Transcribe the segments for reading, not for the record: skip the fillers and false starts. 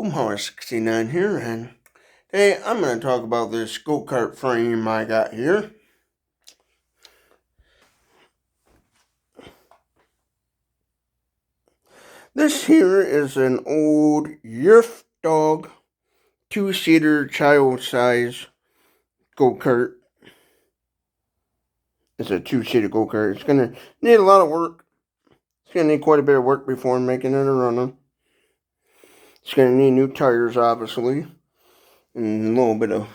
Boomhauer 69 here, and today I'm going to talk about this go-kart frame I got here. This here is an old Yerf Dog 2-seater child size go-kart. It's a 2-seater go-kart. It's going to need a lot of work. It's going to need quite a bit of work before making it a runner. It's going to need new tires, obviously, and a little bit of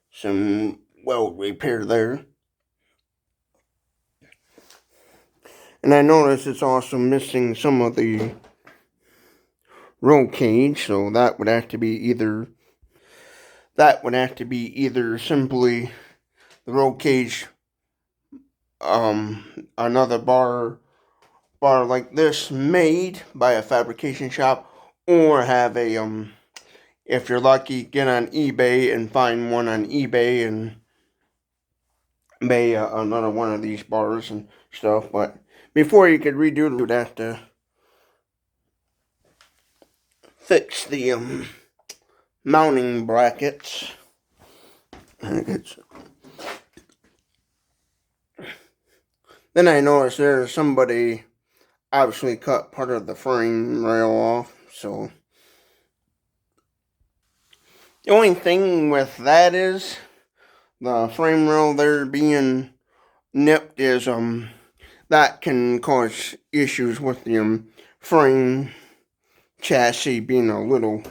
some weld repair there. And I notice it's also missing some of the roll cage, so that would have to be either simply the roll cage, another bar like this made by a fabrication shop, or have a if you're lucky, get on eBay and find one on eBay and buy another one of these bars and stuff. But before you could redo it, you'd have to fix the mounting brackets. Then I noticed there's somebody obviously cut part of the frame rail off, so the only thing with that is the frame rail there being nipped is that can cause issues with the frame chassis being a little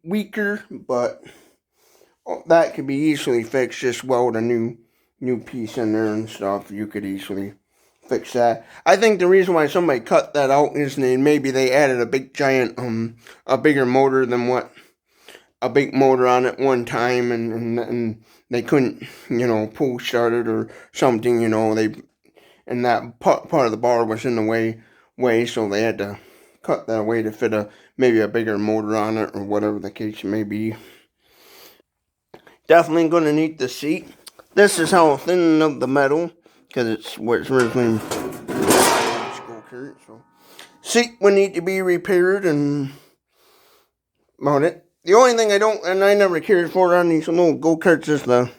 weaker, but that could be easily fixed. Just weld a new piece in there and stuff. You could easily fix that. I think the reason why somebody cut that out is maybe they added a big giant a bigger motor than what a big motor on it one time, and they couldn't, pull start it or something, and that part of the bar was in the way, so they had to cut that away to fit maybe a bigger motor on it, or whatever the case may be. Definitely going to need the seat. This is how thin of the metal, because it's where it's originally go-kart. So seat would need to be repaired and about it. The only thing I never cared for on these little go-karts is the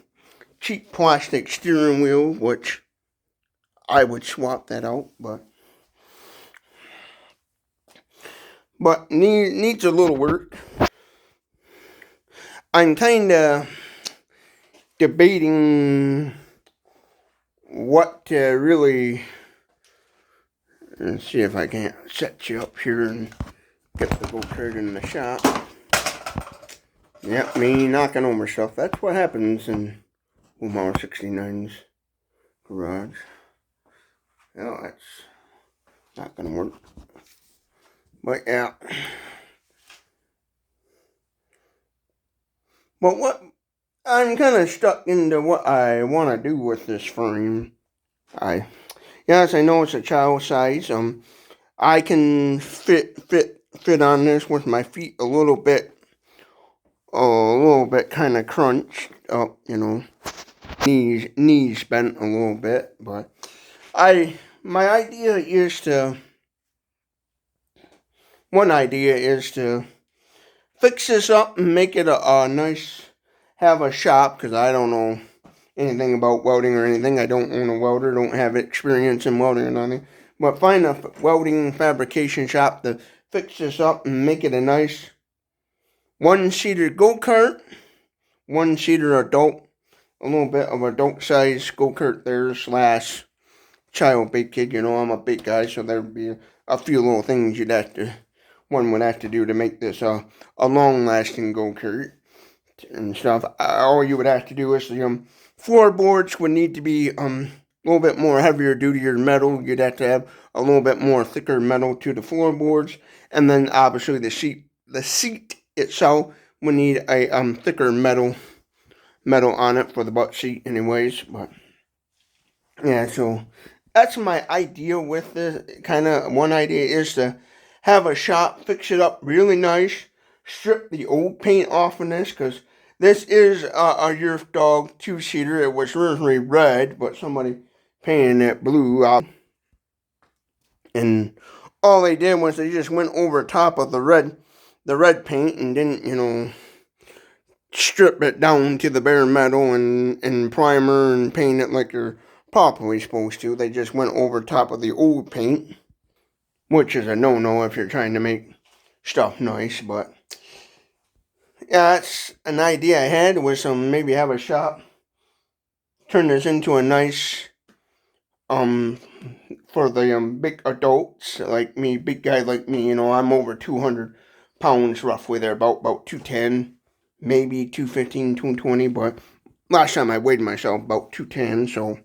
cheap plastic steering wheel, which I would swap that out, but needs a little work. I'm kind of debating what to really. Let's see if I can't set you up here and get the go-kart in the shop. Yep, me knocking over stuff. That's what happens in Boomhauer 69's garage. Well, that's not gonna work. But yeah. But what I'm kind of stuck into what I want to do with this frame. Yes, I know it's a child size. I can fit on this with my feet a little bit kind of crunched up, knees bent a little bit. But one idea is to fix this up and make it a nice, have a shop, because I don't know anything about welding or anything. I don't own a welder, don't have experience in welding or nothing. But find a welding fabrication shop to fix this up and make it a nice one-seater go-kart, one-seater adult, a little bit of adult size go-kart there / child big kid. I'm a big guy, so there'd be a few little things one would have to do to make this a long-lasting go-kart and stuff. All you would have to do is the floorboards would need to be a little bit more heavier dutier metal. You'd have to have a little bit more thicker metal to the floorboards, and then obviously the seat itself would need a thicker metal on it for the butt seat anyways. But yeah, so that's my idea with this. One idea is to have a shop fix it up really nice, strip the old paint off of this, because this is a Yerf Dog 2-seater. It was originally red, but somebody painted it blue. And all they did was they just went over top of the red paint and didn't, strip it down to the bare metal and primer and paint it like you're properly supposed to. They just went over top of the old paint, which is a no-no if you're trying to make stuff nice. But yeah, that's an idea I had, was maybe have a shop, turn this into a nice for the big adults like me, big guy like me. I'm over 200 pounds roughly. They're about 210, maybe 215, 220, but last time I weighed myself about 210. So,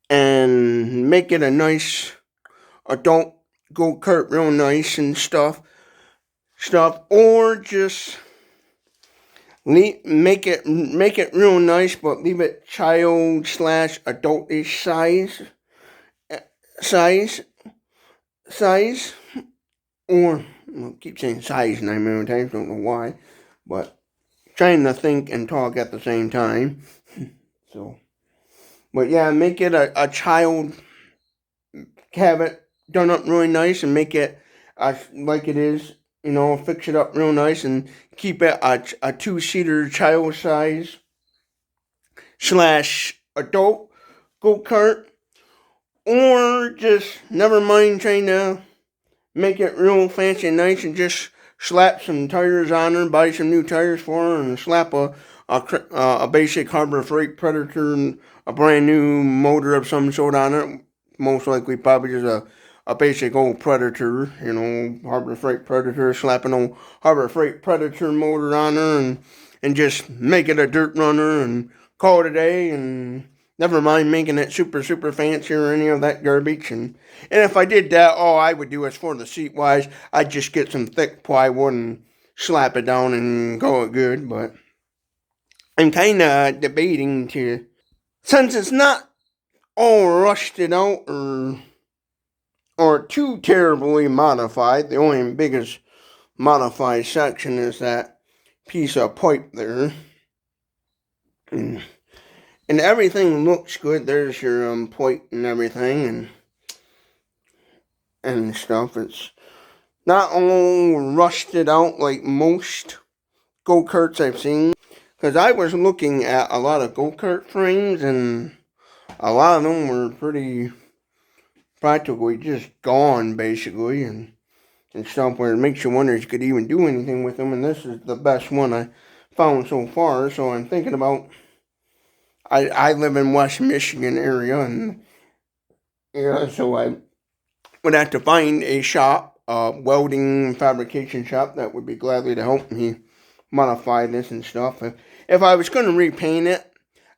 and make it a nice adult go-kart, real nice and stuff, or just make it real nice, but leave it child slash adultish size, size, or I keep saying size 9 million times, don't know why, but trying to think and talk at the same time. So, but yeah, make it a child, have it done up really nice and make it like it is, fix it up real nice and keep it a two-seater child size slash adult go-kart, or just never mind trying to make it real fancy and nice and just slap some tires on her, buy some new tires for her, and slap a basic Harbor Freight Predator and a brand new motor of some sort on it. Most likely probably just a basic old Predator, Harbor Freight Predator, slapping old Harbor Freight Predator motor on her and just make it a dirt runner and call it a day, and never mind making it super, super fancy or any of that garbage. And if I did that, all I would do is for the seat wise, I'd just get some thick plywood and slap it down and call it good. But I'm kind of debating since it's not all rusted out or too terribly modified. The only biggest modified section is that piece of pipe there. And everything looks good. There's your plate and everything and stuff. It's not all rusted out like most go-karts I've seen. Because I was looking at a lot of go-kart frames, and a lot of them were pretty practically just gone, basically, and stuff where it makes you wonder if you could even do anything with them. And this is the best one I found so far. So I'm thinking about, I live in West Michigan area, and so I would have to find a shop, a welding fabrication shop that would be gladly to help me modify this and stuff. If I was going to repaint it,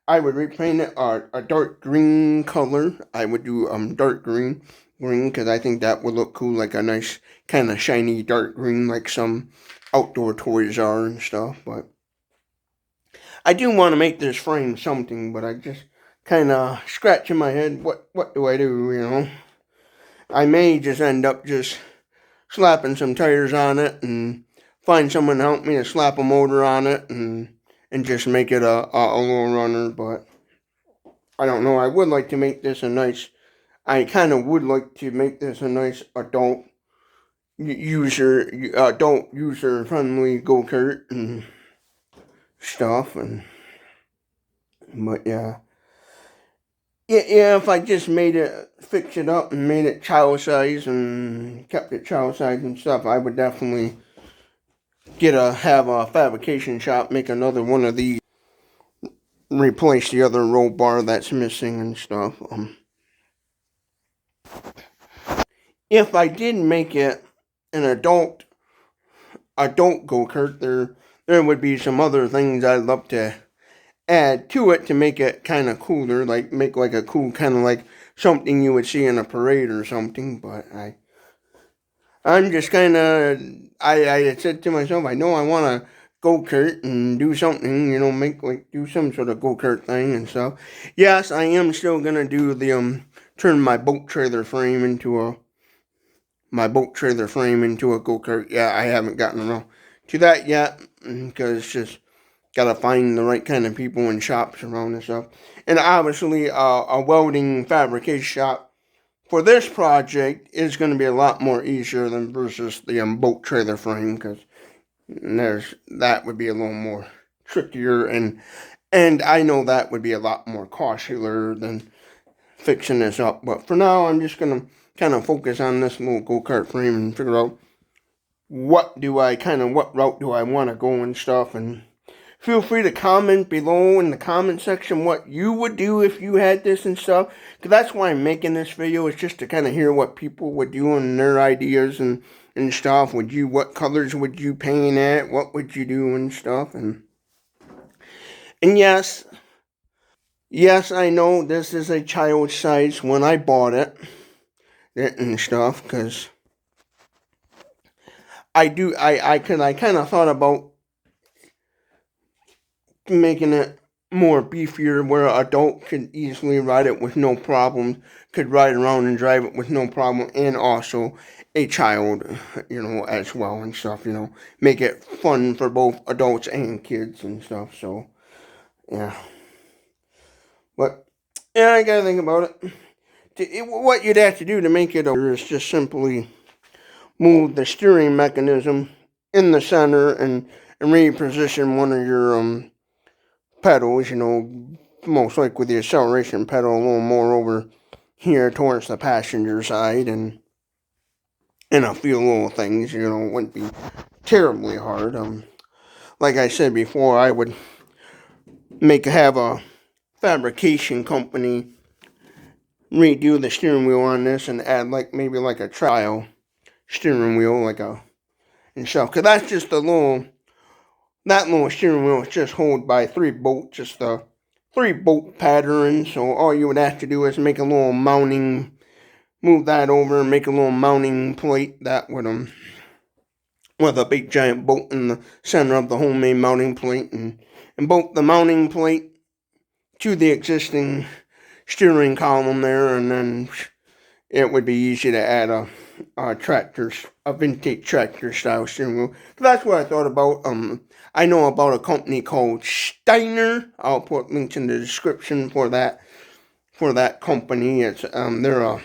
I would repaint it a dark green color. I would do dark green because I think that would look cool, like a nice kind of shiny dark green, like some outdoor toys are and stuff. But I do want to make this frame something, but I just kind of scratching my head. What do I do? I may just end up just slapping some tires on it and find someone to help me to slap a motor on it and just make it a little runner. But I don't know. I would like to make this I kind of would like to make this a nice adult user friendly go-kart and stuff. But yeah, if I just fix it up and made it child size and kept it child size and stuff, I would definitely have a fabrication shop make another one of these, replace the other roll bar that's missing and stuff. If I did make it an adult go-kart, there would be some other things I'd love to add to it to make it kind of cooler, like make like a cool kind of like something you would see in a parade or something. But I'm just kind of, I said to myself, I know I want to go-kart and do something, do some sort of go-kart thing and stuff. Yes, I am still going to do turn my boat trailer frame into a go-kart. Yeah, I haven't gotten around to that yet, because just gotta find the right kind of people and shops around and stuff. And obviously, a welding fabrication shop for this project is going to be a lot more easier than versus the boat trailer frame, because that would be a little more trickier, and I know that would be a lot more costlier than fixing this up. But for now, I'm just gonna kind of focus on this little go-kart frame and figure out what route do I want to go and stuff. And feel free to comment below in the comment section what you would do if you had this and stuff, because that's why I'm making this video, is just to kind of hear what people would do and their ideas and stuff. What colors would you paint at? What would you do and stuff? And yes, I know this is a child size when I bought it and stuff, because I kind of thought about making it more beefier, where an adult could easily ride it with no problem, could ride around and drive it with no problem, and also a child, as well and stuff, make it fun for both adults and kids and stuff. So, yeah. But, yeah, I gotta think about it. What you'd have to do to make it over is just simply move the steering mechanism in the center and reposition one of your pedals, most likely the acceleration pedal a little more over here towards the passenger side, and a few little things, it wouldn't be terribly hard. Like I said before, I would have a fabrication company redo the steering wheel on this and add maybe a trial steering wheel, and stuff, because that's just that little steering wheel is just held by 3 bolts, just a 3-bolt pattern. So all you would have to do is make a little mounting, move that over and make a little mounting plate that would with a big giant bolt in the center of the homemade mounting plate, and bolt the mounting plate to the existing steering column there, and then it would be easy to add a vintage tractor style steering wheel. That's what I thought about. I know about a company called Steiner. I'll put links in the description for that company. It's they're a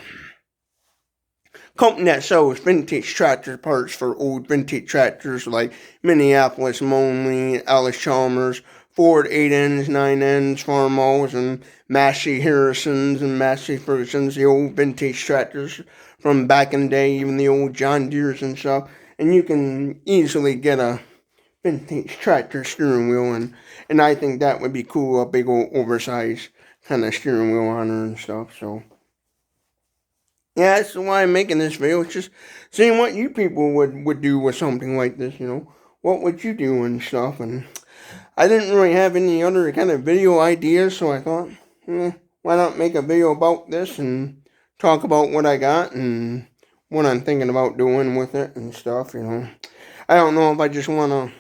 company that sells vintage tractor parts for old vintage tractors like Minneapolis Monley, Ellis Chalmers, Ford 8Ns, 9Ns, Farmals, and Massey Harrisons and Massey Fergusons, the old vintage tractors from back in the day, even the old John Deeres and stuff. And you can easily get a vintage tractor steering wheel, and I think that would be cool, a big old oversized kind of steering wheel on her and stuff. So yeah, that's why I'm making this video. It's just seeing what you people would do with something like this, what would you do and stuff. And I didn't really have any other kind of video ideas, so I thought, why not make a video about this and talk about what I got and what I'm thinking about doing with it and stuff, I don't know if I just want to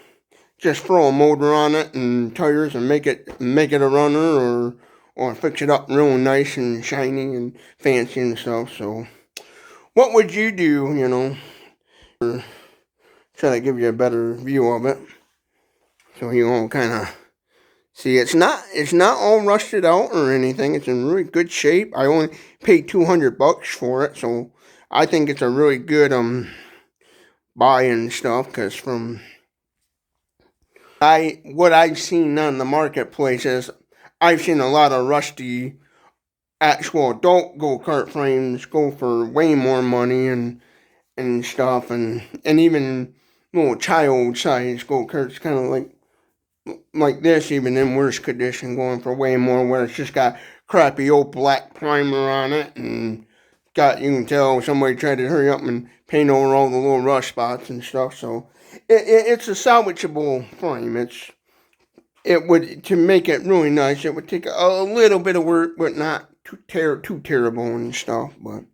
just throw a motor on it and tires and make it a runner, or fix it up real nice and shiny and fancy and stuff. So what would you do, try to give you a better view of it, so you all kind of see. It's not all rusted out or anything. It's in really good shape. I only paid $200 for it, so I think it's a really good buy and stuff, because from what I've seen on the marketplace is I've seen a lot of rusty actual adult go-kart frames go for way more money and stuff, and even little child size go-karts kind of like this, even in worse condition, going for way more, where it's just got crappy old black primer on it, and you can tell somebody tried to hurry up and paint over all the little rust spots and stuff. So it's a salvageable frame. To make it really nice, it would take a little bit of work, but not too terrible and stuff. But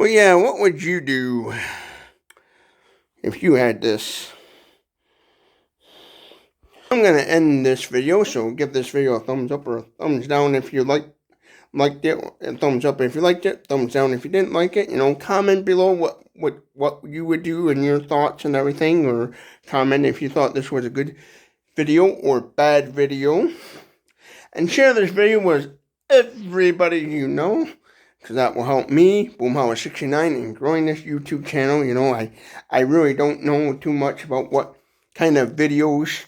yeah, what would you do if you had this? I'm going to end this video, so give this video a thumbs up or a thumbs down if you liked it, and thumbs up if you liked it, thumbs down if you didn't like it. Comment below what you would do and your thoughts and everything, or comment if you thought this was a good video or bad video. And share this video with everybody you know, because that will help me, Boomhauer69, in growing this YouTube channel. You know, I really don't know too much about what kind of videos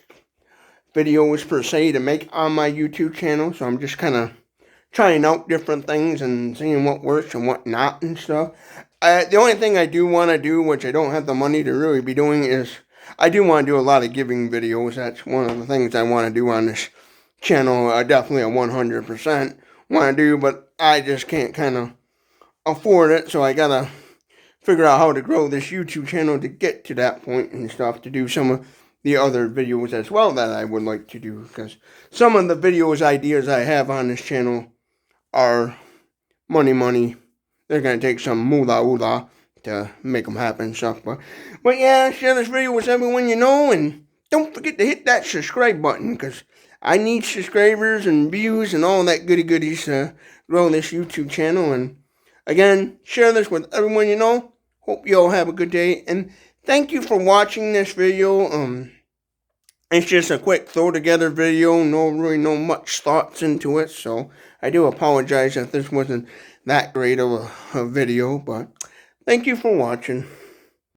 per se to make on my YouTube channel, so I'm just kind of trying out different things and seeing what works and what not and stuff. The only thing I do want to do, which I don't have the money to really be doing, is I do want to do a lot of giving videos. That's one of the things I want to do on this channel. Definitely a 100% want to do, but I just can't kind of afford it, so I gotta figure out how to grow this YouTube channel to get to that point and stuff, to do some of the other videos as well that I would like to do, because some of the videos ideas I have on this channel are money. They're going to take some moolah to make them happen and stuff. But yeah, share this video with everyone you know, and don't forget to hit that subscribe button, because I need subscribers and views and all that goodies to grow this YouTube channel. And again, share this with everyone you know. Hope you all have a good day, and thank you for watching this video. It's just a quick throw together video, no much thoughts into it, so I do apologize if this wasn't that great of a video, but thank you for watching.